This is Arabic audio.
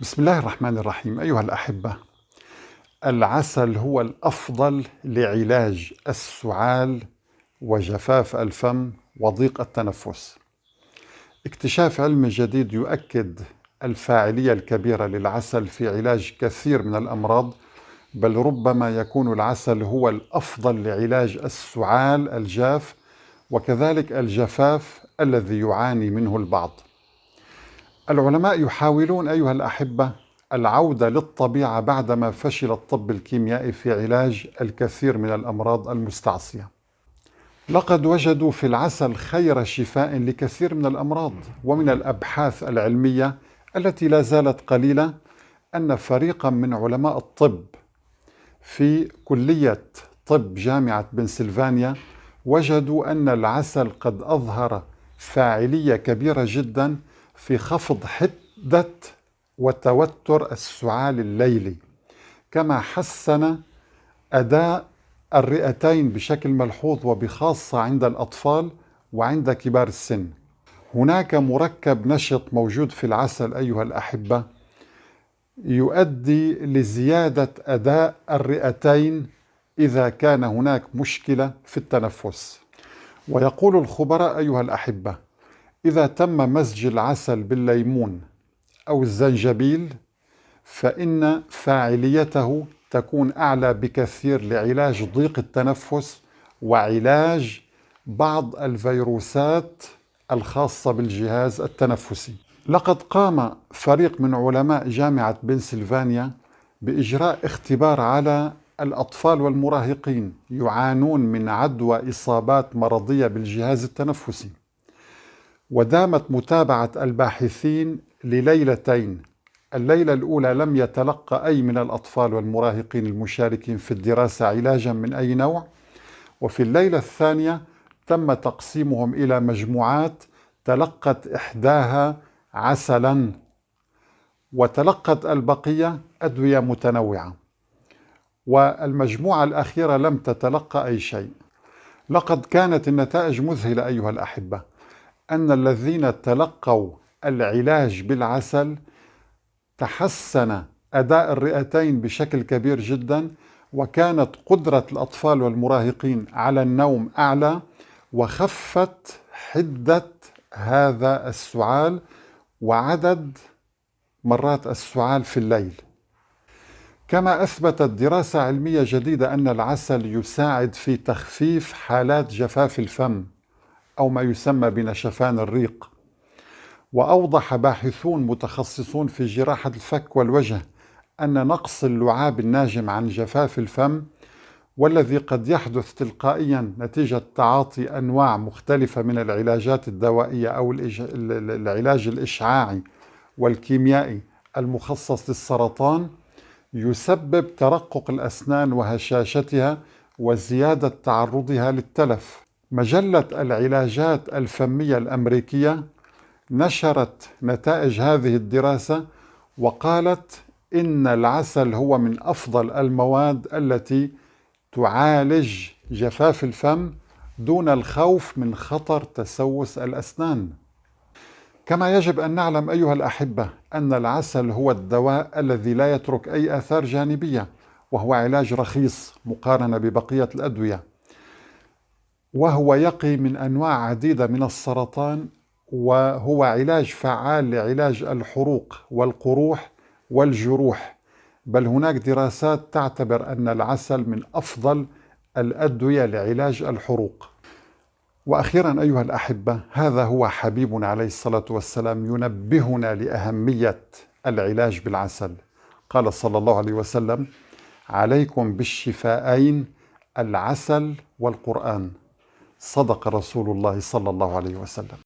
بسم الله الرحمن الرحيم. أيها الأحبة، العسل هو الأفضل لعلاج السعال وجفاف الفم وضيق التنفس. اكتشاف علمي جديد يؤكد الفاعلية الكبيرة للعسل في علاج كثير من الأمراض، بل ربما يكون العسل هو الأفضل لعلاج السعال الجاف وكذلك الجفاف الذي يعاني منه البعض. العلماء يحاولون أيها الأحبة العودة للطبيعة بعدما فشل الطب الكيميائي في علاج الكثير من الأمراض المستعصية. لقد وجدوا في العسل خير شفاء لكثير من الأمراض، ومن الأبحاث العلمية التي لا زالت قليلة أن فريقا من علماء الطب في كلية طب جامعة بنسلفانيا وجدوا أن العسل قد أظهر فاعلية كبيرة جدا في خفض حدة وتوتر السعال الليلي، كما حسن أداء الرئتين بشكل ملحوظ وبخاصة عند الأطفال وعند كبار السن. هناك مركب نشط موجود في العسل أيها الأحبة يؤدي لزيادة أداء الرئتين إذا كان هناك مشكلة في التنفس. ويقول الخبراء أيها الأحبة إذا تم مزج العسل بالليمون أو الزنجبيل فإن فاعليته تكون أعلى بكثير لعلاج ضيق التنفس وعلاج بعض الفيروسات الخاصة بالجهاز التنفسي. لقد قام فريق من علماء جامعة بنسلفانيا بإجراء اختبار على الأطفال والمراهقين يعانون من عدوى إصابات مرضية بالجهاز التنفسي، ودامت متابعة الباحثين لليلتين. الليلة الأولى لم يتلقى أي من الأطفال والمراهقين المشاركين في الدراسة علاجا من أي نوع، وفي الليلة الثانية تم تقسيمهم إلى مجموعات تلقت إحداها عسلا وتلقت البقية أدوية متنوعة، والمجموعة الأخيرة لم تتلقى أي شيء. لقد كانت النتائج مذهلة أيها الأحبة، أن الذين تلقوا العلاج بالعسل تحسن أداء الرئتين بشكل كبير جدا، وكانت قدرة الأطفال والمراهقين على النوم أعلى، وخفت حدة هذا السعال وعدد مرات السعال في الليل. كما أثبتت دراسة علمية جديدة أن العسل يساعد في تخفيف حالات جفاف الفم أو ما يسمى بنشفان الريق. وأوضح باحثون متخصصون في جراحة الفك والوجه أن نقص اللعاب الناجم عن جفاف الفم، والذي قد يحدث تلقائيا نتيجة تعاطي أنواع مختلفة من العلاجات الدوائية أو العلاج الإشعاعي والكيميائي المخصص للسرطان، يسبب ترقق الأسنان وهشاشتها وزيادة تعرضها للتلف. مجلة العلاجات الفمية الأمريكية نشرت نتائج هذه الدراسة وقالت إن العسل هو من أفضل المواد التي تعالج جفاف الفم دون الخوف من خطر تسوس الأسنان. كما يجب أن نعلم أيها الأحبة أن العسل هو الدواء الذي لا يترك أي آثار جانبية، وهو علاج رخيص مقارنة ببقية الأدوية، وهو يقي من أنواع عديدة من السرطان، وهو علاج فعال لعلاج الحروق والقروح والجروح، بل هناك دراسات تعتبر أن العسل من أفضل الأدوية لعلاج الحروق. وأخيرا أيها الأحبة، هذا هو حبيبنا عليه الصلاة والسلام ينبهنا لأهمية العلاج بالعسل. قال صلى الله عليه وسلم: عليكم بالشفاءين العسل والقرآن. صدق رسول الله صلى الله عليه وسلم.